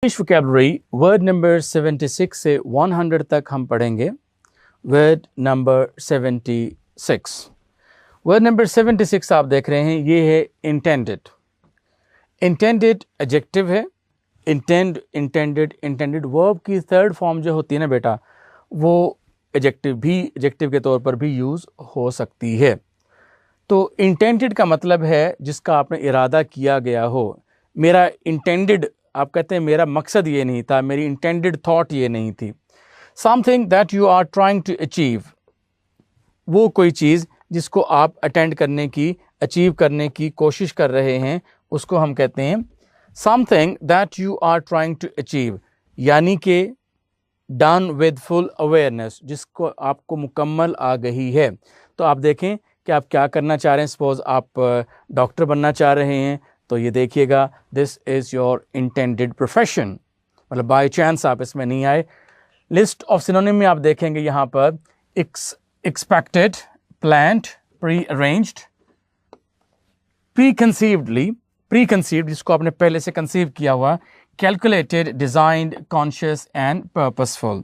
English vocabulary word number 76 से 100 तक हम पढ़ेंगे। वर्ड नंबर 76, वर्ड नंबर 76 आप देख रहे हैं, ये है इंटेंडेड। इंटेंडेड एडजेक्टिव है। इंटेंडेड वर्ब की थर्ड फॉर्म जो होती है ना बेटा, वो एडजेक्टिव के तौर पर भी यूज़ हो सकती है। तो इंटेंडेड का मतलब है जिसका आपने इरादा किया गया हो। मेरा इंटेंडेड, आप कहते हैं मेरा मकसद ये नहीं था, मेरी इंटेंडेड थॉट ये नहीं थी। Something that you are trying to achieve, वो कोई चीज़ जिसको आप अचीव करने की कोशिश कर रहे हैं, उसको हम कहते हैं something that you are trying to achieve, यानी कि डन विद फुल अवेयरनेस, जिसको आपको मुकम्मल आगाही है। तो आप देखें कि आप क्या करना चाह रहे हैं। सपोज आप डॉक्टर बनना चाह रहे हैं, तो ये देखिएगा, this is your intended profession, मतलब बाय चांस आप इसमें नहीं आए। लिस्ट ऑफ सिनोनिम में आप देखेंगे यहाँ पर expected, planned, pre arranged, preconceived जिसको आपने पहले से कंसीव किया हुआ, calculated, designed, conscious and purposeful.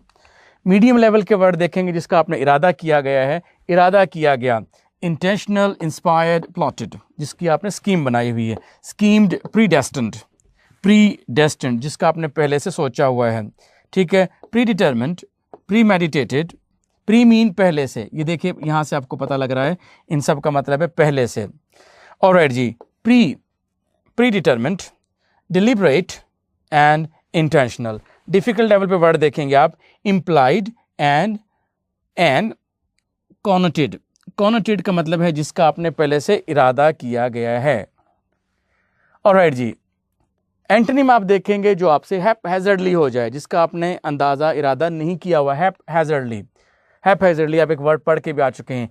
Medium level के वर्ड देखेंगे जिसका आपने इरादा किया गया, इंटेंशनल, इंस्पायर्ड, प्लॉटेड, जिसकी आपने स्कीम बनाई हुई है, स्कीम्ड, प्रीडेस्टिन्ड जिसका आपने पहले से सोचा हुआ है, ठीक है, प्रीडिटरमिन्ड, प्रीमेडिटेटेड, प्री मीन पहले से, ये देखिए यहाँ से आपको पता लग रहा है इन सब का मतलब है पहले से। Alright ji, predetermined, deliberate and intentional. Difficult level पे वर्ड देखेंगे आप, इम्प्लाइड एंड कॉनोटेड का मतलब है जिसका आपने पहले से इरादा किया गया है। ऑलराइट जी, एंटोनिम आप देखेंगे जो आपसे हैपहैज़र्डली हो जाए, जिसका आपने इरादा नहीं किया हुआ, हैपहैज़र्डली आप एक वर्ड पढ़ के भी आ चुके हैं।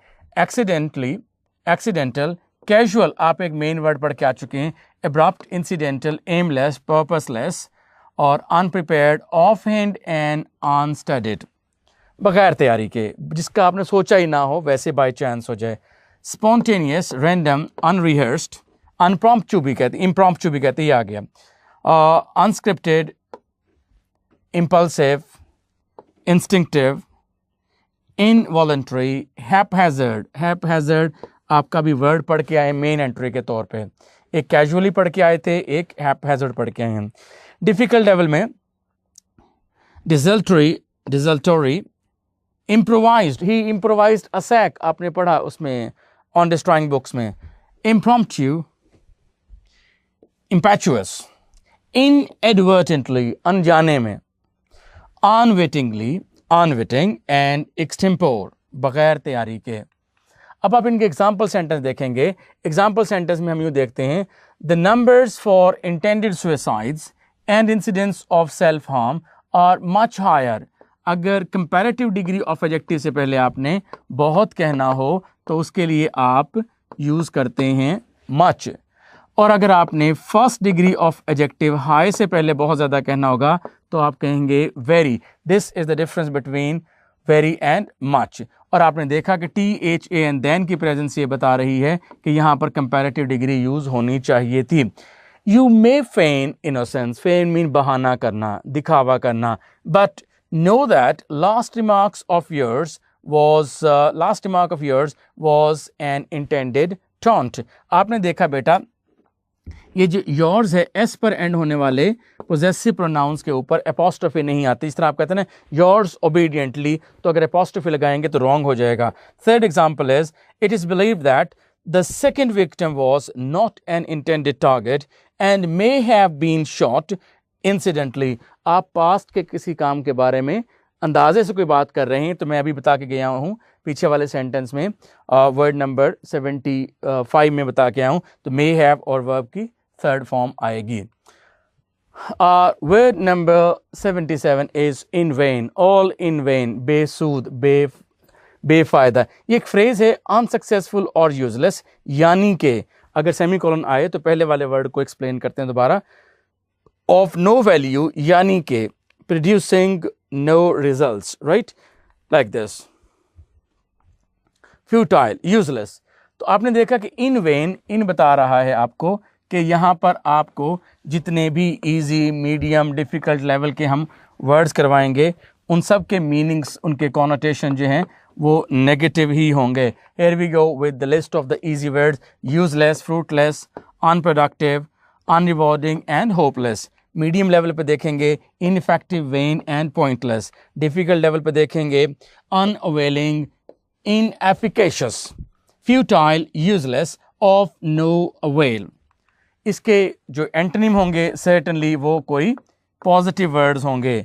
एक्सीडेंटल, कैजुअल आप एक मेन वर्ड पढ़ के आ चुके हैं। एब्रप्ट, इंसिडेंटल, एमलेस, पर्पसलेस और अनप्रिपेयर्ड, ऑफ हैंड एंड अनस्टडीड, बगैर तैयारी के, जिसका आपने सोचा ही ना हो, वैसे बाय चांस हो जाए। स्पॉन्टेनियस, रैंडम, अनरिहर्स्ड, इम्प्रॉम्प्टू भी कहते हैं, ये आ गया। Unscripted, impulsive, instinctive, involuntary, haphazard आपका भी वर्ड पढ़ के आए मेन एंट्री के तौर पे। एक कैजुअली पढ़ के आए थे, एक हैपहैज़र्ड पढ़ के आए हैं। डिफिकल्ट लेवल में डिसल्टरी, इम्प्रोवाइज्ड, ही इम्प्रोवाइज्ड अ सैक आपने पढ़ा उसमें ऑन डिस्ट्रॉइंग बुक्स में। इम्प्रॉम्प्टू, इम्पैचुअस, इनएडवर्टेंटली अनजाने में, अनविटिंग एंड एक्सटेम्पोर बगैर तैयारी के। अब आप इनके एग्जाम्पल सेंटेंस देखेंगे। एग्जाम्पल सेंटेंस में हम यूँ देखते हैं, the numbers for intended suicides and incidents of self harm are much higher. अगर कंपैरेटिव डिग्री ऑफ एडजेक्टिव से पहले आपने बहुत कहना हो तो उसके लिए आप यूज़ करते हैं मच, और अगर आपने first degree of adjective high से पहले बहुत ज़्यादा कहना होगा तो आप कहेंगे very. This is the difference between very and much. और आपने देखा कि THA एंड देन की प्रेजेंस ये बता रही है कि यहाँ पर कंपैरेटिव डिग्री यूज़ होनी चाहिए थी। You may fan innocence, fan mean बहाना करना, दिखावा करना, but know that last remark of yours was an intended taunt। आपने देखा बेटा, ये जो yours है, s पर एंड होने वाले possessive pronouns के ऊपर apostrophe नहीं आती। इस तरह आप कहते हैं ना yours obediently, तो अगर apostrophe लगाएंगे तो wrong हो जाएगा। Third example is, it is believed that the second victim was not an intended target and may have been shot incidentally. आप पास्ट के किसी काम के बारे में अंदाजे से कोई बात कर रहे हैं, तो मैं अभी बता के गया हूँ पीछे वाले सेंटेंस में, वर्ड नंबर 75 में बता के आया हूँ, तो मे हैव और वर्ब की थर्ड फॉर्म आएगी। Word number 77 is in vain, all in vain, बेसूद, बेफायदा। ये एक फ्रेज है, अनसक्सेसफुल और यूजलेस, यानी कि अगर सेमीकोलन आए तो पहले वाले वर्ड को एक्सप्लेन करते हैं दोबारा। ऑफ नो वैल्यू, यानी कि producing no results, right, like this. Futile, useless. तो आपने देखा कि इन वेन, इन बता रहा है आपको कि यहाँ पर आपको जितने भी इजी, मीडियम, डिफ़िकल्ट लेवल के हम वर्ड्स करवाएंगे उन सब के मीनिंग्स, उनके कॉनोटेशन जो हैं वो नेगेटिव ही होंगे. Here we go with the list of the easy words: useless, fruitless, unproductive, unrewarding and hopeless. Medium level पे देखेंगे ineffective, vain and pointless. Difficult level पे देखेंगे unavailing, inefficacious, futile, useless, of no avail. इसके जो antonym होंगे certainly वो कोई positive words होंगे.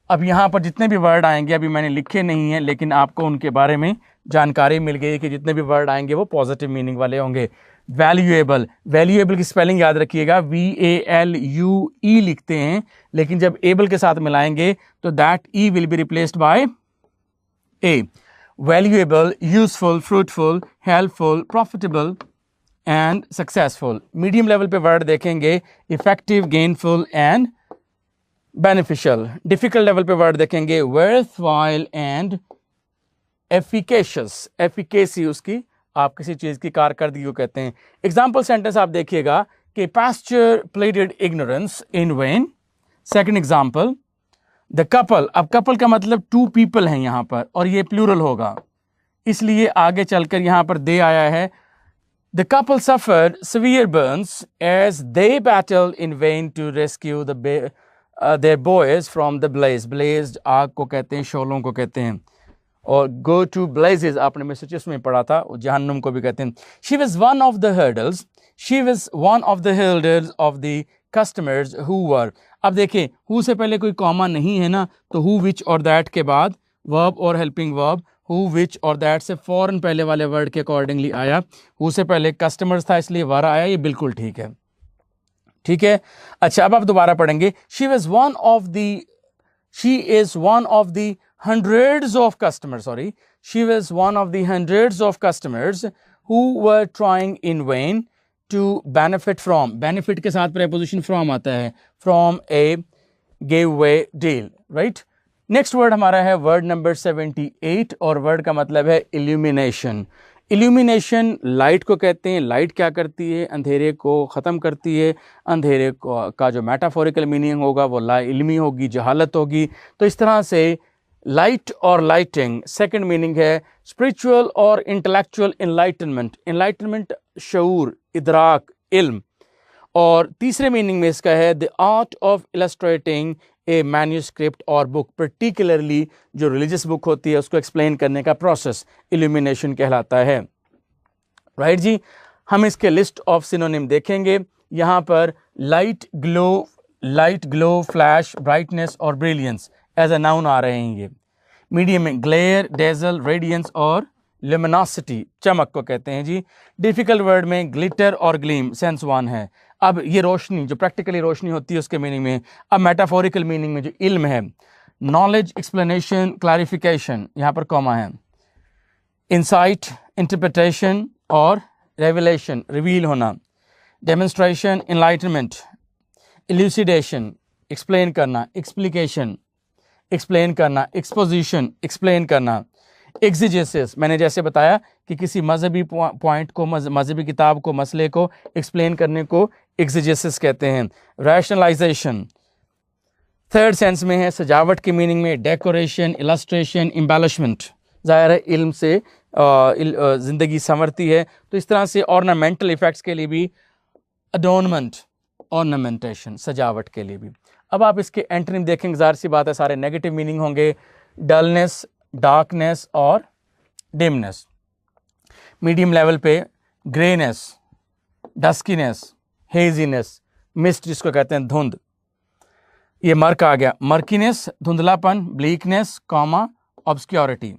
अब यहाँ पर जितने भी वर्ड आएंगे अभी मैंने लिखे नहीं हैं, लेकिन आपको उनके बारे में जानकारी मिल गई कि जितने भी वर्ड आएंगे वो पॉजिटिव मीनिंग वाले होंगे. वैल्यूएबल, वैल्यूएबल की स्पेलिंग याद रखिएगा, VALUE लिखते हैं, लेकिन जब एबल के साथ मिलाएंगे तो that E will be replaced by A. Valuable, useful, fruitful, helpful, profitable and successful. Medium level पे वर्ड देखेंगे effective, gainful and beneficial. Difficult level पे वर्ड देखेंगे वर्थवाइल एंड एफिकेशियस. एफिकेसी उसकी, आप किसी चीज़ की कारकर्दगी को कहते हैं. एग्जाम्पल सेंटेंस आप देखिएगा कि pastor pleaded ignorance in vain. Second example, the couple. अब कपल का मतलब टू पीपल हैं यहाँ पर और ये प्लूरल होगा, इसलिए आगे चलकर यहाँ पर दे आया है. The couple suffered severe burns as they battled in vain to rescue their boys from the blaze. Blazed आग को कहते हैं, शोलों को कहते हैं. और go to blazes आपने मैसेजेस में पढ़ा था, जहन्नुम को भी कहते हैं. She was one of the hurdles. She was one of the hurdles of the customers who were. अब देखिए, who से पहले कोई कॉमा नहीं है ना, तो who, which और that के बाद verb और helping verb, who, which और that से फौरन पहले वाले वर्ड के अकॉर्डिंगली आया. who से पहले कस्टमर्स था इसलिए वर आया, ये बिल्कुल ठीक है. ठीक है. अच्छा, अब आप दोबारा पढ़ेंगे. she is one of the hundreds of customers, she was one of the hundreds of customers who were trying in vain to benefit from. benefit के साथ preposition from आता है, from a giveaway deal, right? Next word हमारा है word number 78 और word का मतलब है इल्यूमिनेशन. इल्यूमिनेशन लाइट को कहते हैं. लाइट क्या करती है? अंधेरे को ख़त्म करती है. अंधेरे का जो मेटाफोरिकल मीनिंग होगा वो ला इल्मी होगी, जहालत होगी. तो इस तरह से लाइट और लाइटिंग. सेकंड मीनिंग है स्पिरिचुअल और इंटेलेक्चुअल इनलाइटनमेंट. इनलाइटनमेंट शऊर, इदराक, इल्म. और तीसरे मीनिंग में इसका है the art of illustrating A manuscript और बुक. पर्टिकुलरली जो रिलीजियस बुक होती है उसको एक्सप्लेन करने का प्रोसेस इल्यूमिनेशन कहलाता है. राइट जी. हम इसके लिस्ट ऑफ सिनोनिम देखेंगे. यहाँ पर लाइट ग्लो, फ्लैश, ब्राइटनेस और ब्रिलियंस एज अ नाउन आ रहे हैं. ये मीडियम में ग्लेयर, डेजल, रेडियंस और luminosity, चमक को कहते हैं जी. डिफिकल्ट वर्ड में ग्लिटर और ग्लीम, सेंस वन है. अब ये रोशनी, जो प्रैक्टिकली रोशनी होती है उसके मीनिंग में. अब मेटाफोरिकल मीनिंग में जो इल्म है, नॉलेज, एक्सप्लेनेशन, क्लैरिफिकेशन, यहाँ पर कॉमा है. इंसाइट, इंटरप्रिटेशन और रेवलेशन, रिवील होना. Demonstration, enlightenment. इल्यूसिडेशन, एक्सप्लेन करना. एक्सप्लिकेशन, एक्सप्लेन करना. एक्सपोजिशन, एक्सप्लेन करना. एग्जिजेसिस, मैंने जैसे बताया कि किसी मजहबी पॉइंट को, मजहबी किताब को, मसले को एक्सप्लेन करने को एग्जिजेसिस कहते हैं. रैशनलाइजेशन थर्ड सेंस में है, सजावट के मीनिंग में. Decoration, illustration, embellishment. ज़ाहिर है इल्म से ज़िंदगी संवरती है. तो इस तरह से ऑर्नामेंटल इफ़ेक्ट्स के लिए भी अडोनमेंट, ऑर्नामेंटेशन, सजावट के लिए भी. अब आप इसके एंटोनिम देखेंगे, ज़ाहिर सी बात है सारे नेगेटिव मीनिंग होंगे. डलनेस, डार्कनेस और डिमनेस. मीडियम लेवल पे ग्रेनेस, डस्कीनेस, हेजीनेस, मिस्ट जिसको कहते हैं धुंध. ये मर्क आ गया. मर्कीनेस, धुंधलापन. ब्लीकनेस, कॉमा, ऑब्सक्योरिटी.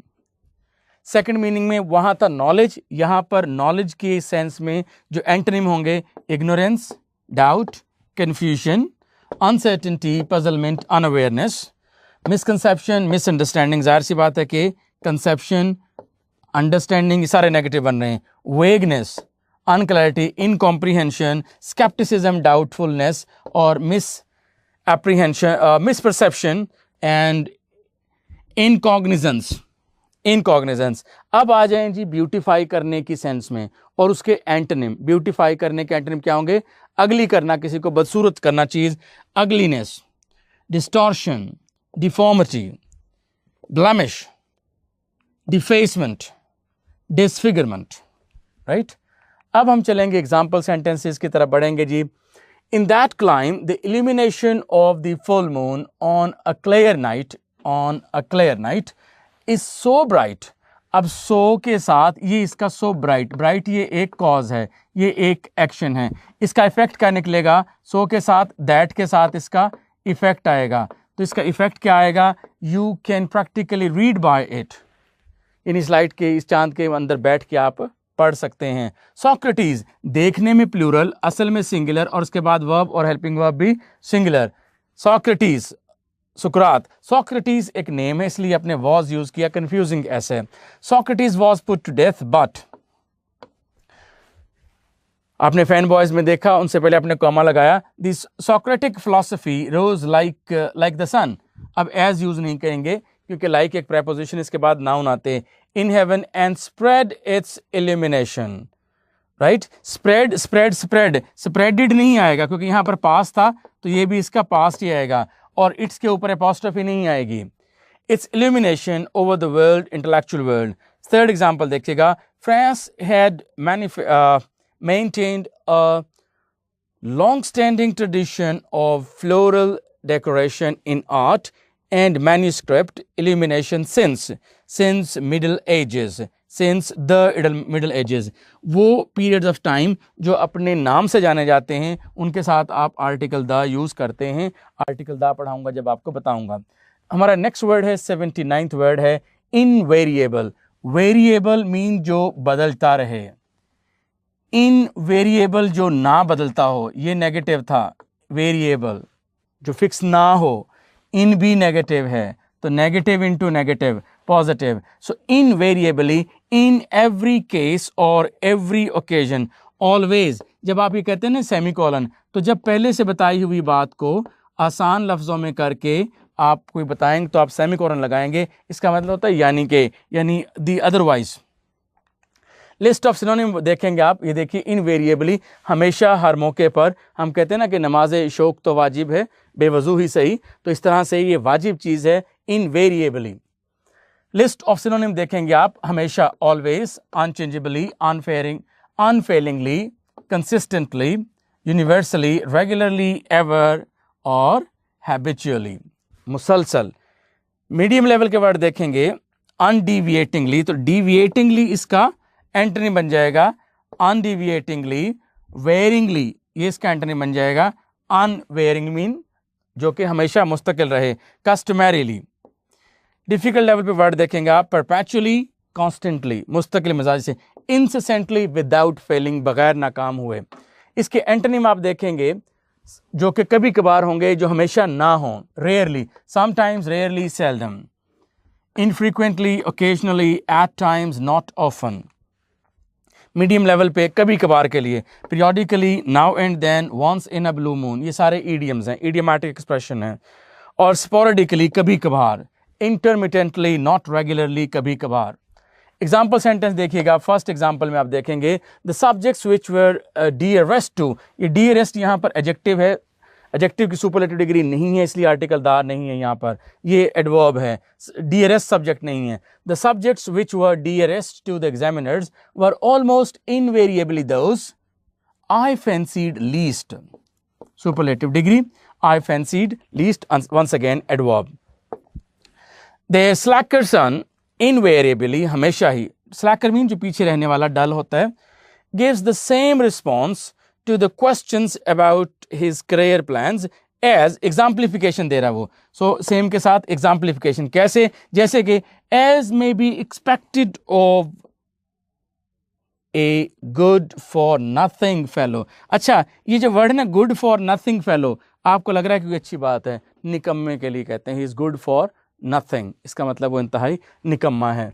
सेकंड मीनिंग में वहाँ था नॉलेज, यहाँ पर नॉलेज के सेंस में जो एंटोनिम होंगे ignorance, doubt, confusion, uncertainty, puzzlement, unawareness. Misconception, misunderstanding. जाहिर सी बात है कि कंसेप्शन, अंडरस्टैंडिंग सारे नेगेटिव बन रहे हैं. वेगनेस, अनक्लैरिटी, इनकॉम्प्रीहेंशन, स्केप्टिसिज्म, डाउटफुलनेस और मिसपरसेप्शन एंड इनकॉग्निजेंस. अब आ जाएं जी ब्यूटीफाई करने की सेंस में. और उसके एंटोनिम, ब्यूटीफाई करने के एंटोनिम क्या होंगे? अगली करना, किसी को बदसूरत करना चीज, ugliness, distortion, deformity, blemish, defacement, disfigurement, right. अब हम चलेंगे एग्जाम्पल सेंटेंसेस की तरफ बढ़ेंगे जी। In that climb, the illumination of the full moon on a clear night is so bright. अब so के साथ ये इसका so bright ये एक cause है, ये एक action है, इसका effect क्या निकलेगा? so के साथ that के साथ इसका effect आएगा, तो इसका effect क्या आएगा? You can practically read by it. In slide के इस चांद के अंदर बैठ के आप पढ़ सकते हैं। सॉक्रेटिस देखने में प्लूरल, असल में सिंगुलर, और उसके बाद वर्ब और हेल्पिंग वर्ब भी सिंगुलर। सॉक्रेटिस, सुकरात। सॉक्रेटिस एक नेम है इसलिए अपने वॉज यूज किया, कंफ्यूजिंग ऐसे। Socrates was put to death but, आपने फैन बॉयज में देखा, उनसे पहले आपने कॉमा लगाया। This Socratic philosophy rose like the sun. अब एज यूज नहीं करेंगे क्योंकि लाइक एक प्रेपोजिशन, इसके बाद नाउन आते हैं। In heaven and spread it's illumination, right. Spread spreaded नहीं आएगा क्योंकि यहां पर पास था, तो ये भी इसका पास्ट ही आएगा, और इट्स के ऊपर एपॉस्ट्रोफी नहीं आएगी। It's illumination over the world, intellectual world. Third example देखिएगा। France had maintained a long-standing tradition of floral decoration in art and manuscript illumination since Middle Ages. Since the Middle Ages, वो periods of time जो अपने नाम से जाने जाते हैं, उनके साथ आप आर्टिकल द यूज़ करते हैं। आर्टिकल द पढ़ाऊंगा जब आपको बताऊंगा। हमारा नेक्स्ट वर्ड है 79th वर्ड है इनवेरिएबल। वेरिएबल मीन जो बदलता रहे, इनवेरिएबल जो ना बदलता हो, ये नेगेटिव था। वेरिएबल जो फिक्स ना हो, इन भी नेगेटिव है, तो negative into negative positive. So invariably, in every case और एवरी ओकेजन, ऑलवेज। जब आप ये कहते हैं ना सेमीकोलन, तो जब पहले से बताई हुई बात को आसान लफ्जों में करके आप कोई बताएंगे तो आप सेमीकोलन लगाएंगे, इसका मतलब होता है यानी के, यानी दी अदरवाइज। लिस्ट ऑफ सिनोनिम देखेंगे आप, ये देखिए इनवेरिएबली, हमेशा हर मौके पर। हम कहते हैं ना कि नमाज शौक तो वाजिब है, बेवजू ही सही, तो इस तरह से ये वाजिब चीज़ है इनवेरिएबली। लिस्ट ऑफ सिनोनिम देखेंगे आप, हमेशा always, unchangeably, unfailingly, consistently, universally, regularly, ever और हैबिचुअली, मुसलसल। मीडियम लेवल के वर्ड देखेंगे अनडिविएटिंगली, तो डिविएटिंगली इसका एंटनी बन जाएगा अनडिविएटिंगली। वेयरिंगली, ये इसका एंटनी बन जाएगा अनवेयरिंग, मीन जो कि हमेशा मुस्तकिल रहे। कस्टमरीली। डिफिकल्ट लेवल पे वर्ड देखेंगे आप, परपेचुअली, कॉन्स्टेंटली, मुस्तकिल मिजाज से। इंसेंटली, विदाउट फेलिंग, बगैर नाकाम हुए। इसके एंटनीम आप देखेंगे जो कि कभी कभार होंगे, जो हमेशा ना हो। Rarely, sometimes, rarely, seldom. Infrequently, occasionally, at times, not often. Medium level पे कभी कभार के लिए periodically, now and then, once in a blue moon, ये सारे ईडियम्स हैं, ईडियमेटिक एक्सप्रेशन है। और स्पोरेडिकली, कभी कभार। इंटरमिटेंटली, नॉट रेगुलरली, कभी कभार। एग्जाम्पल सेंटेंस देखिएगा। फर्स्ट एग्जाम्पल में आप देखेंगे the subjects which were dearest to, ये डियरेस्ट यहाँ पर एडजेक्टिव है, एडजेक्टिव की सुपरलेटिव डिग्री नहीं है इसलिए आर्टिकल दार नहीं है यहाँ पर, ये एडवर्ब है, डियरेस्ट सब्जेक्ट नहीं है। The subjects which were dearest to the examiners were almost invariably those I fancied least, superlative degree, I fancied least, once again adverb. The slacker son invariably, हमेशा ही, स्लैकर मीन जो पीछे रहने वाला, डल होता है, gives the same response to the questions about his career plans as exemplification दे रहा वो। So same के साथ exemplification कैसे, जैसे कि as may be expected of a good for nothing fellow। अच्छा, ये जो वर्ड है ना good for nothing fellow, आपको लग रहा है कि अच्छी बात है, निकम्मे के लिए कहते हैं he is good for nothing, इसका मतलब वो इंतहाई निकम्मा है।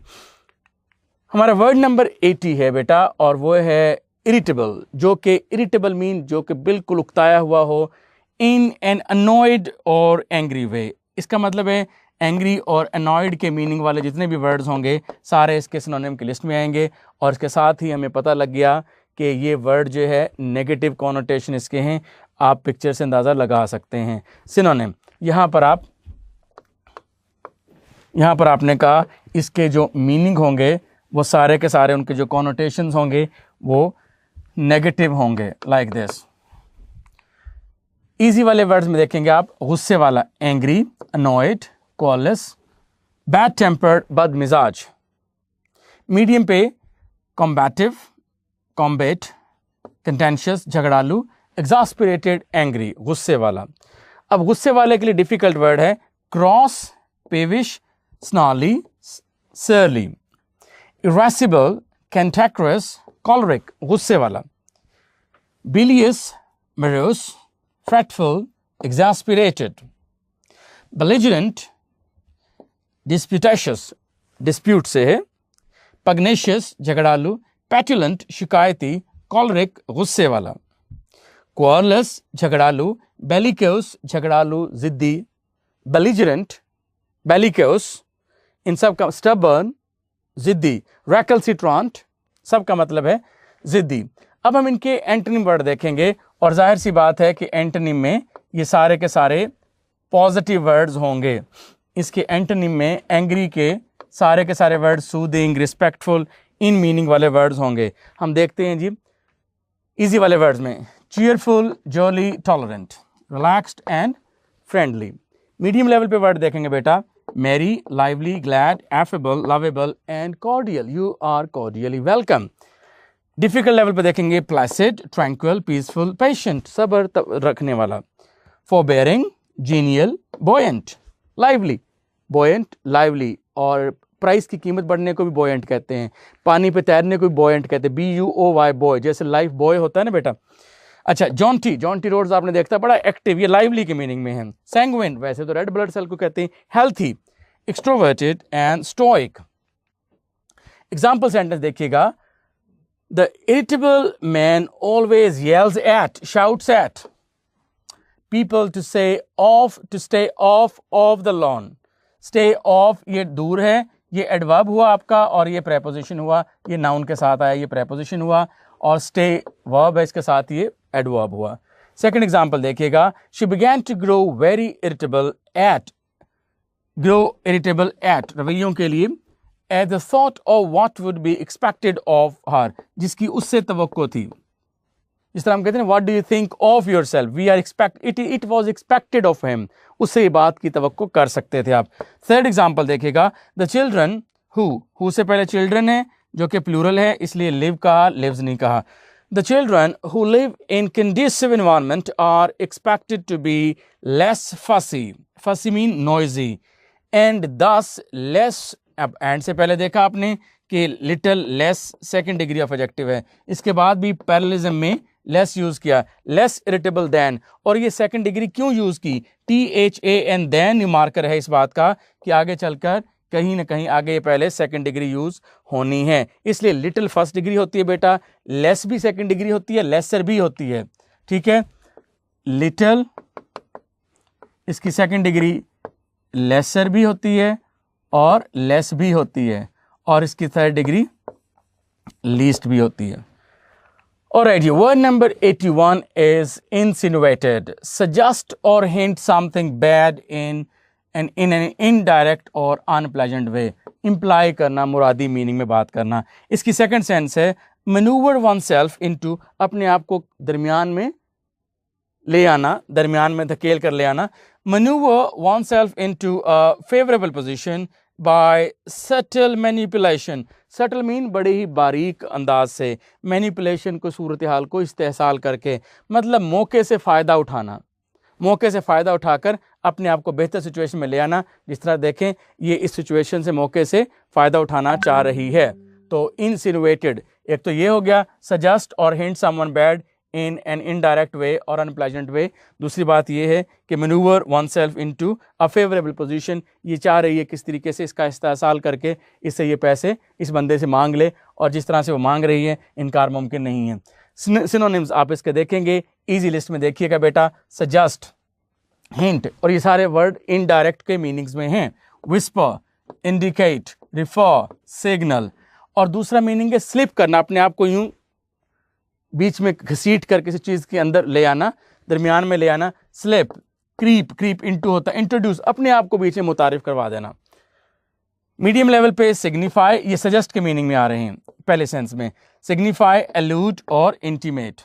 हमारा वर्ड नंबर 80 है बेटा, और वो है इरिटेबल, जो कि इरिटेबल मीन जो कि बिल्कुल उकताया हुआ हो, इन एन अनॉयड और एंग्री वे। इसका मतलब है एंग्री और अनॉयड के मीनिंग वाले जितने भी वर्ड्स होंगे सारे इसके सिनोनिम की लिस्ट में आएंगे। और इसके साथ ही हमें पता लग गया कि ये वर्ड जो है नेगेटिव कॉनोटेशन इसके हैं, आप पिक्चर से अंदाज़ा लगा सकते हैं। सिनोनिम यहाँ पर आपने कहा इसके जो मीनिंग होंगे वो सारे के सारे उनके जो कॉनोटेशंस होंगे वो नेगेटिव होंगे, लाइक दिस। इजी वाले वर्ड्स में देखेंगे आप, गुस्से वाला angry, annoyed, callous, bad tempered बदमिजाज। मीडियम पे कॉम्बैटिव, कॉम्बेट, कंटेंशियस झगड़ालू, एग्जास्पिरेटेड एंग्री गुस्से वाला। अब गुस्से वाले के लिए डिफिकल्ट वर्ड है क्रॉस, पेविश, स्नॉली, सर्ली, इरेसिबल, कैंटेक्रस, कॉलरिक गुस्से वाला, बिलियस, मरोस, fretful, exasperated, belligerent, disputatious, dispute से है, pugnacious, झगड़ालू, petulant, शिकायती, choleric, गुस्से वाला, querulous, झगड़ालू, bellicose, झगड़ालू, जिद्दी, belligerent, bellicose, इन सब का stubborn, जिद्दी, recalcitrant, सब का मतलब है जिद्दी। अब हम इनके एंटोनिम वर्ड देखेंगे और जाहिर सी बात है कि एंटोनिम में ये सारे के सारे पॉजिटिव वर्ड्स होंगे। इसके एंटोनिम में एंग्री के सारे वर्ड सूदिंग, रिस्पेक्टफुल, इन मीनिंग वाले वर्ड्स होंगे। हम देखते हैं जी इजी वाले वर्ड्स में, cheerful, jolly, tolerant, relaxed and friendly. Medium level पे वर्ड देखेंगे बेटा, merry, lively, glad, affable, lovable and cordial, you are cordially welcome. Difficult level पे देखेंगे, प्लेसिड, ट्रैंक्विल, पीसफुल, पेशेंट, सब्र रखने वाला, forbearing, genial, buoyant, lively, buoyant, lively, और price की कीमत बढ़ने को भी बॉयंट कहते हैं, पानी पे तैरने को भी बॉयंट कहते हैं, BUOY बॉय, जैसे लाइफ बॉय होता है ना बेटा। अच्छा, जॉन्टी, जॉन्टी रोड्स आपने देखता है बड़ा एक्टिव, ये लाइवली के मीनिंग में है। सैंग्विन, वैसे तो रेड ब्लड सेल को कहते हैं। Healthy, extroverted and stoic. Example sentence देखिएगा, The irritable man always yells at, shouts at people to stay off of the lawn. Stay off ये दूर है, ये एडवर्ब हुआ आपका, और ये प्रेपोजिशन हुआ, ये नाउन के साथ आया, ये प्रेपोजिशन हुआ, और स्टे वर्ब है, इसके साथ ये एडवर्ब हुआ। सेकंड एग्जांपल देखिएगा, she began to grow very irritable at, grow irritable at रवैयों के लिए, at the thought of what would be expected of her, जिसकी उससे तवक्को थी। जिस तरह हम कहते हैं what do you think of yourself, we are it was expected of him, उससे ये बात की तवक्को कर सकते थे आप। थर्ड एग्जांपल देखिएगा, the children who से पहले children है जो कि प्लूरल है, इसलिए live कहा, lives नहीं कहा। The children who live in conducive environment are expected to be less fussy, fussy mean noisy, and thus less, अब एंड से पहले देखा आपने कि little, less second degree of adjective है, इसके बाद भी पैरेललिज्म में लेस यूज किया, लेस इरिटेबल देन, और ये सेकंड डिग्री क्यों यूज की, THAN देन मार्कर है इस बात का कि आगे चलकर कहीं ना कहीं आगे पहले सेकंड डिग्री यूज होनी है, इसलिए लिटिल फर्स्ट डिग्री होती है बेटा, लेस भी सेकंड डिग्री होती है, लेसर भी होती है, ठीक है। लिटिल इसकी सेकंड डिग्री लेसर भी होती है और लेस भी होती है, और इसकी थर्ड डिग्री लीस्ट भी होती है। Alright, word number 81 is insinuated. Suggest or hint something bad in an indirect or unpleasant way. Imply करना, मुरादी मीनिंग में बात करना। इसकी सेकंड सेंस है maneuver oneself into, अपने आप को दरमियान में ले आना, दरमियान में धकेल कर ले आना। Maneuver oneself into a favorable position by subtle manipulation. Subtle mean बड़े ही बारीक अंदाज से, मैनिपुलेशन को, सूरत हाल को इस्तेहसाल करके, मतलब मौके से फ़ायदा उठाना, मौके से फ़ायदा उठाकर अपने आप को बेहतर सिचुएशन में ले आना। जिस तरह देखें ये इस सिचुएशन से मौके से फ़ायदा उठाना चाह रही है, तो इनसिनुएटेड, एक तो ये हो गया सजेस्ट और hint someone bad in an indirect way और अनप्लेजेंट वे। दूसरी बात यह है कि manoeuvre one self into a favourable position, ये चाह रही है किस तरीके से इसका इस्तेहसाल करके इससे ये पैसे इस बंदे से मांग ले, और जिस तरह से वो मांग रही है इनकार मुमकिन नहीं है। सिनोनिम्स आप इसके देखेंगे, इजी लिस्ट में देखिएगा बेटा, सजेस्ट, हिंट, और ये सारे वर्ड इनडायरेक्ट के मीनिंग्स में हैं, विस्पर, इंडिकेट, रिफर, सिग्नल। और दूसरा मीनिंग है स्लिप करना, अपने आप को यूं बीच में घसीट कर किसी चीज के अंदर ले आना, दरमियान में ले आना। स्लिप, क्रीप, क्रीप इनटू होता है इंट्रोड्यूस, अपने आप को बीच में मुतारिफ करवा देना। मीडियम लेवल पे सिग्निफाई, ये सजेस्ट के मीनिंग में आ रहे हैं पहले सेंस में, सिग्निफाई, एलूड और इंटीमेट।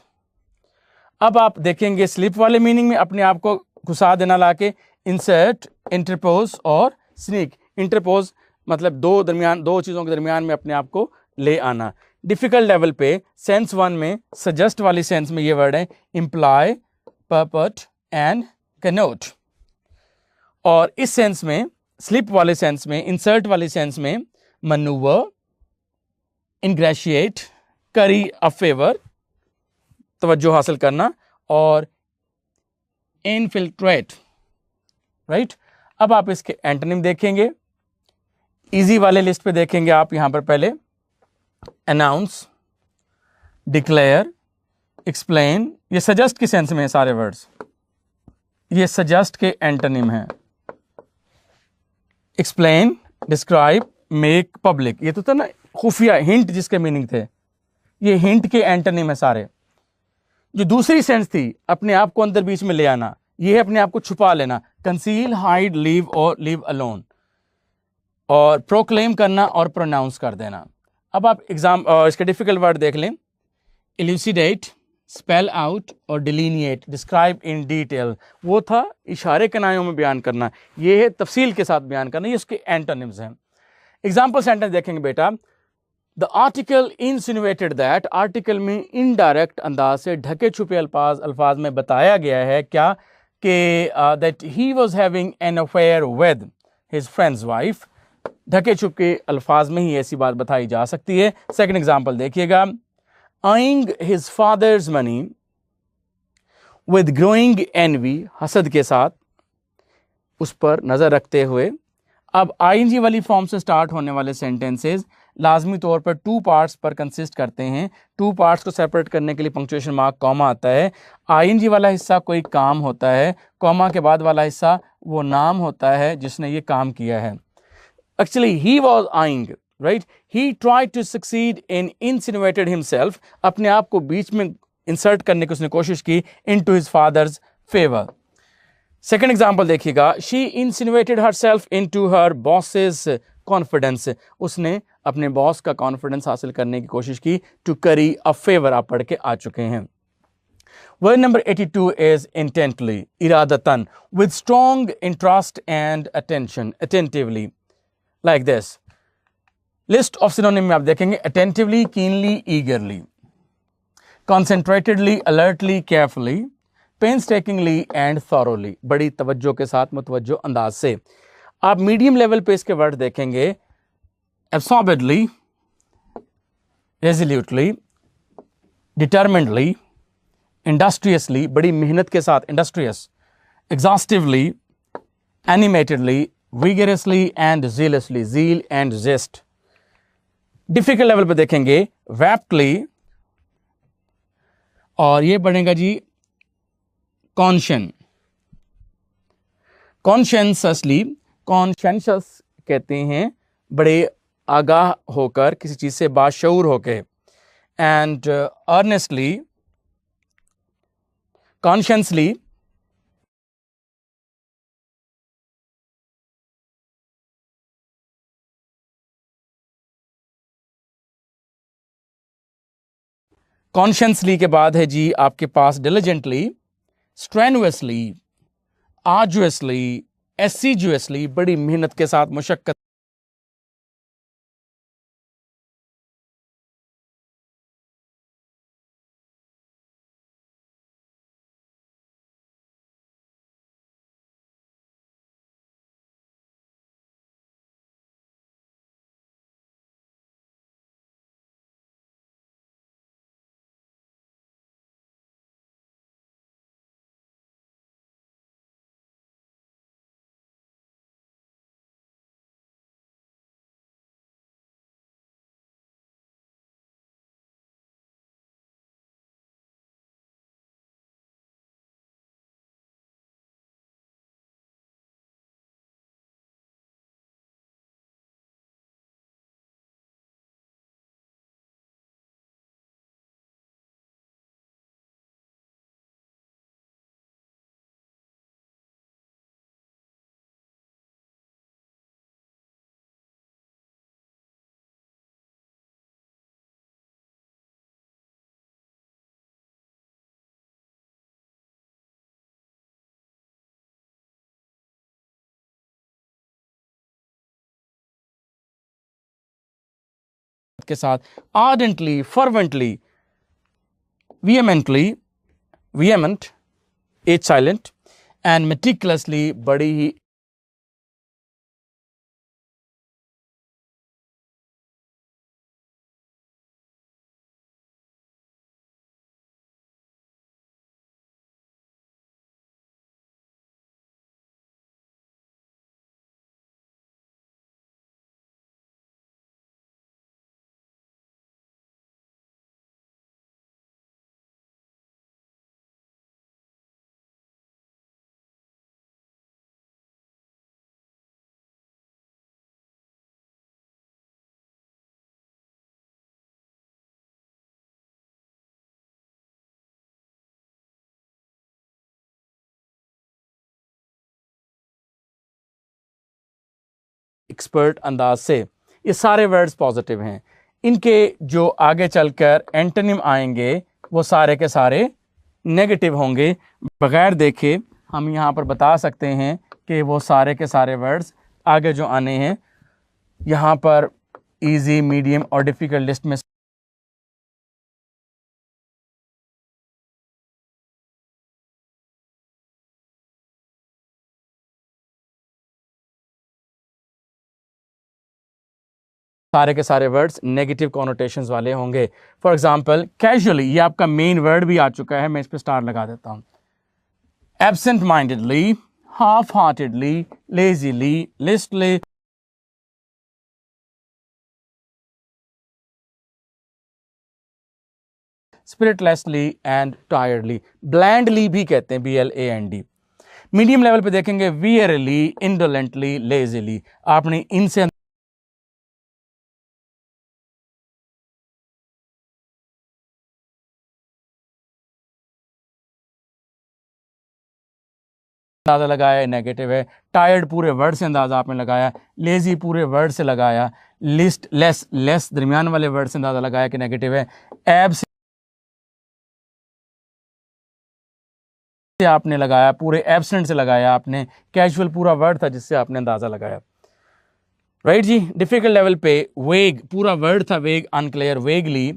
अब आप देखेंगे स्लिप वाले मीनिंग में अपने आप को घुसा देना लाके, इंसर्ट, इंटरपोज और स्नीक। इंटरपोज मतलब दो चीजों के दरमियान में अपने आप को ले आना। डिफिकल्ट लेवल पे सेंस वन में, सजेस्ट वाली सेंस में ये वर्ड है इंप्लाई, परपट एंड कनोट। और इस सेंस में, स्लिप वाले सेंस में, इंसर्ट वाले सेंस में, मनूवर, इंग्रेशिएट, करी अ फेवर, तवज्जो हासिल करना, और इनफिल्ट्रेट। राइट। अब आप इसके एंटोनिम देखेंगे, इजी वाले लिस्ट पे देखेंगे आप यहां पर पहले अनाउंस, डिक्लेयर, एक्सप्लेन। ये सजेस्ट के सेंस में है सारे वर्ड्स, ये सजेस्ट के एंटोनिम है। एक्सप्लेन, डिस्क्राइब, मेक पब्लिक, ये तो था ना खुफिया हिंट जिसके मीनिंग थे, ये हिंट के एंटोनिम है सारे। जो दूसरी सेंस थी अपने आप को अंदर बीच में ले आना, ये है अपने आप को छुपा लेना, कंसील, हाइड, लीव और लीव अलोन। और प्रोक्लेम करना और प्रोनाउंस कर देना। अब आप इसके डिफिकल्ट वर्ड देख लें, इल्यूसिडेट, स्पेल आउट और डिलीनिएट, डिस्क्राइब इन डिटेल। वो था इशारे कनायों में बयान करना, ये है तफसील के साथ बयान करना, ये उसके एंटोनिम्स हैं। एग्जाम्पल सेंटेंस देखेंगे बेटा, द आर्टिकल इंसिनुएटेड दैट, आर्टिकल में इनडायरेक्ट अंदाज से ढके छुपे अल्फाज में बताया गया है क्या, कि that he was having an affair with his friends wife. ढके छुपे अल्फाज में ही ऐसी बात बताई जा सकती है। सेकंड एग्जांपल देखिएगा, eyeing his father's money with growing envy, हसद के साथ उस पर नजर रखते हुए। अब आईएनजी वाली फॉर्म से स्टार्ट होने वाले सेंटेंसेस लाजमी तौर पर टू पार्ट्स पर कंसिस्ट करते हैं। टू पार्ट्स को सेपरेट करने के लिए पंक्चुएशन मार्क कॉमा आता है। आईएनजी वाला हिस्सा कोई काम होता है, कॉमा के बाद वाला हिस्सा वो नाम होता है जिसने ये काम किया है। Actually, he was eyeing, right? He tried to succeed in insinuated himself, अपने आप को बीच में इंसर्ट करने की उसने कोशिश की into his father's favor. Second example देखिएगा, she insinuated herself into her boss's confidence. उसने अपने बॉस का कॉन्फिडेंस हासिल करने की कोशिश की। to curry a favor आप पढ़ के आ चुके हैं। Word number 82 is intently, इरादतन, with strong interest and attention, attentively. Like this. List of synonym में आप देखेंगे, attentively, keenly, eagerly, concentratedly, alertly, carefully, painstakingly and thoroughly, बड़ी तवज्जो के साथ, मुतवज्जो अंदाज से। आप मीडियम लेवल पे इसके वर्ड देखेंगे, absorbedly, resolutely, determinedly, industriously, बड़ी मेहनत के साथ, industrious, exhaustively, animatedly, vigorously and zealously, zeal and zest. Difficult level पे देखेंगे, raptly, और ये बढ़ेगा जी कॉन्शन, कॉन्शंसली, कॉन्शंशस कहते हैं बड़े आगाह होकर, किसी चीज से बाशऊर होकर। एंड अर्नेस्टली, कॉन्शियसली, कॉन्शियसली के बाद है जी आपके पास डिलिजेंटली, स्ट्रेनुअसली, आर्जुअसली, एसिजुअसली, बड़ी मेहनत के साथ, मुशक्कत के साथ, ardently, fervently, vehement, H silent, and meticulously, बड़ी ही एक्सपर्ट अंदाज से, ये सारे वर्ड्स पॉजिटिव हैं। इनके जो आगे चलकर एंटोनिम आएंगे वो सारे के सारे नेगेटिव होंगे। बगैर देखे हम यहाँ पर बता सकते हैं कि वो सारे के सारे वर्ड्स आगे जो आने हैं यहाँ पर इजी, मीडियम और डिफिकल्ट लिस्ट में सारे के सारे वर्ड्स नेगेटिव कॉनोटेशंस वाले होंगे। फॉर एग्जांपल कैजुअली, ये आपका मेन वर्ड भी आ चुका है, मैं इस पर स्टार लगा देता हूं। Absent mindedly, half heartedly, lazily, listlessly, spiritlessly and tiredly. Blandly भी कहते हैं, BLAND। मीडियम लेवल पे देखेंगे वियरली, इंडोलेंटली, लेजीली। आपने इनसे अंदाजा लगाया, नेगेटिव है। टायर्ड पूरे वर्ड से अंदाजा आपने लगाया, लेजी पूरे वर्ड से लगाया, लिस्ट लेस दरमियान वाले वर्ड से अंदाजा लगाया कि नेगेटिव है। एब्स से आपने लगाया, पूरे एब्सेंट से लगाया आपने, कैजुअल पूरा वर्ड था जिससे आपने अंदाजा लगाया। राइट जी। डिफिकल्ट लेवल पे वेग पूरा वर्ड था, वेग, अनक्लियर, वेगली,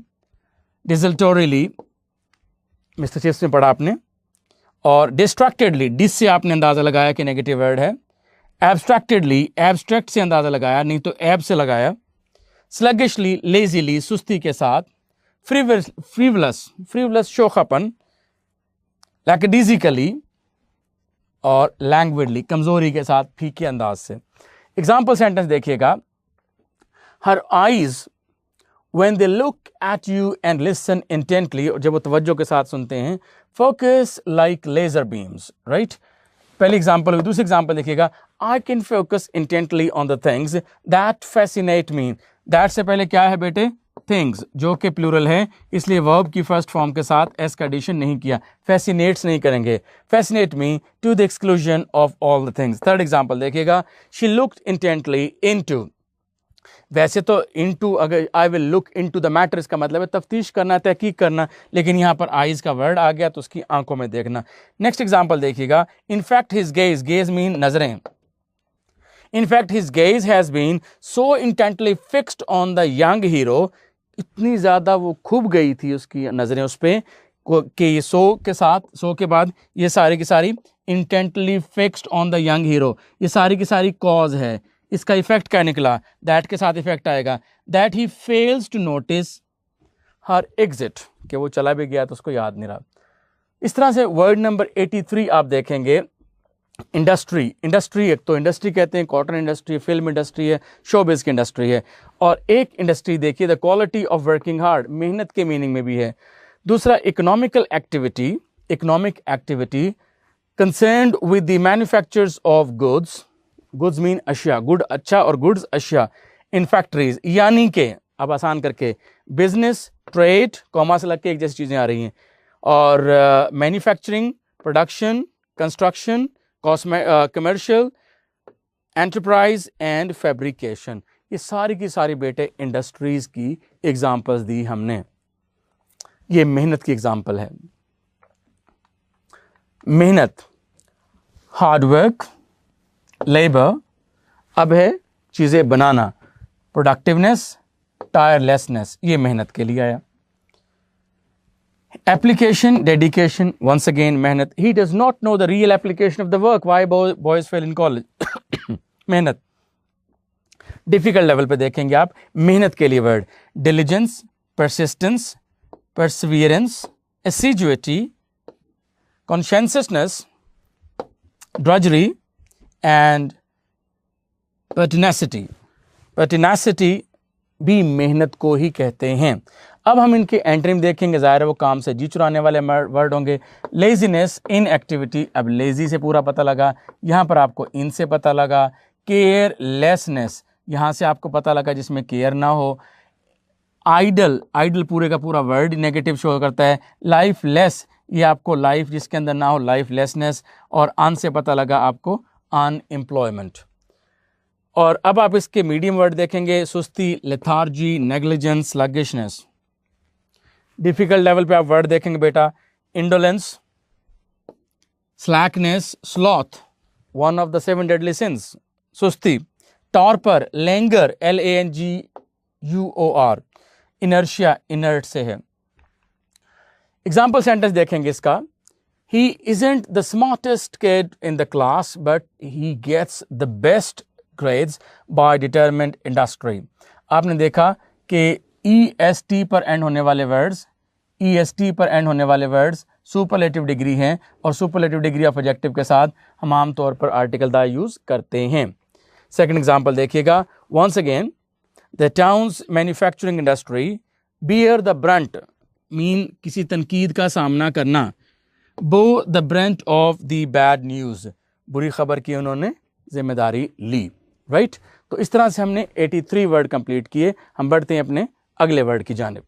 डिजल्टोरीली, मिस्टर चिप्स में पढ़ा आपने। और डिस्ट्रैक्टेडली, डिस से आपने अंदाजा लगाया कि नेगेटिव वर्ड है। एब्स्ट्रैक्टेडली, एब्स्ट्रैक्ट से अंदाजा लगाया, नहीं तो एब से लगाया। स्लगिशली, लेजीली, सुस्ती के साथ। फ्रीवलस, शोखापन। लैकडिजिकली और लैंग्विडली, कमजोरी के साथ, फीके अंदाज से। एग्जाम्पल सेंटेंस देखिएगा। Her eyes when they look at you and listen intently, जब वो तवज्जो के साथ सुनते हैं, focus like laser beams, right? पहली एग्जाम्पल हुई। दूसरी एग्जाम्पल देखिएगा। I can focus intently on the things that fascinate me. That से पहले क्या है बेटे? Things, जो कि प्लूरल है, इसलिए वर्ब की फर्स्ट फॉर्म के साथ एस का एडिशन नहीं किया। Fascinates नहीं करेंगे। Fascinate me to the exclusion of all the things. Third example देखिएगा। She looked intently into, वैसे तो इनटू, अगर I will look into the matter, इसका मतलब है तफ्तीश करना, तहकीक करना, लेकिन यहाँ पर आइज का वर्ड आ गया तो उसकी आंखों में देखना। नेक्स्ट एग्जांपल देखिएगा। In fact his gaze, gaze mean नजरें। In fact his gaze has been so intently fixed on the young hero, इतनी ज्यादा वो खूब गई थी उसकी नजरें उस पर कि ये सो के साथ, सो के बाद ये सारी की सारी intently fixed on the young hero, ये सारी की सारी कॉज है। इसका इफेक्ट क्या निकला? दैट के साथ इफेक्ट आएगा। That he fails to notice her exit, कि वो चला भी गया तो उसको याद नहीं रहा। इस तरह से वर्ड नंबर 83 आप देखेंगे। इंडस्ट्री, एक तो इंडस्ट्री कहते हैं, कॉटन इंडस्ट्री, फिल्म इंडस्ट्री है, शोबिज की इंडस्ट्री है। और एक इंडस्ट्री देखिए, the quality of working hard, मेहनत के मीनिंग में भी है। दूसरा economic activity concerned with the manufactures of goods, goods mean अशिया, गुड अच्छा और गुड्स अशिया, इन फैक्ट्रीज, यानी कि अब आसान करके बिजनेस, ट्रेड, कॉमा से लग के एक जैसी चीज़ें आ रही हैं, और manufacturing, production, construction, commercial, enterprise and fabrication, ये सारी की सारी बेटे इंडस्ट्रीज की एग्जाम्पल्स दी हमने। ये मेहनत की एग्जाम्पल है। मेहनत, हार्डवर्क, लेबर, अब है चीज़ें बनाना, प्रोडक्टिवनेस, टायरलेसनेस, ये मेहनत के लिए आया। एप्लीकेशन, डेडिकेशन, वंस अगेन मेहनत। He does not know the real application of the work, why boys fail in college. मेहनत। डिफिकल्ट लेवल पे देखेंगे आप मेहनत के लिए word, diligence, persistence, perseverance, assiduity, consciousness, drudgery and pertinacity. Pertinacity भी मेहनत को ही कहते हैं। अब हम इनके एंट्रीम देखेंगे, ज़ाहिर है वो काम से जी चुराने वाले वर्ड होंगे। लेजीनेस, इनएक्टिविटी, अब लेजी से पूरा पता लगा, यहाँ पर आपको इन से पता लगा। केयरलेसनेस, यहाँ से आपको पता लगा जिसमें केयर ना हो। आइडल, आइडल पूरे का पूरा वर्ड नेगेटिव शो करता है। लाइफलेस, ये आपको लाइफ जिसके अंदर ना हो, लाइफलेसनेस। और अन से पता लगा आपको अनएम्प्लॉयमेंट। और अब आप इसके मीडियम वर्ड देखेंगे, सुस्ती, lethargy, negligence, sluggishness. Difficult level पे आप वर्ड देखेंगे बेटा, indolence, slackness, sloth, one of the 7 deadly sins, सुस्ती। Torpor, languor, LANGUOR, inertia, inert से है। एग्जाम्पल सेंटेंस देखेंगे इसका, he isn't the smartest kid in the class but he gets the best grades by determined industry. आपने देखा कि EST पर and होने वाले वर्ड्स, EST पर एंड होने वाले वर्ड्स सुपरलेटिव डिग्री हैं, और सुपरलेटिव डिग्री ऑफ एडजेक्टिव के साथ हम आम तौर पर आर्टिकल दा यूज करते हैं। सेकंड एग्जांपल देखिएगा, once again the towns manufacturing industry bear the brunt, mean किसी तनकीद का सामना करना, bore the brunt of the bad news, बुरी खबर की उन्होंने जिम्मेदारी ली। राइट तो इस तरह से हमने 83 वर्ड कंप्लीट किए। हम बढ़ते हैं अपने अगले वर्ड की जानिब।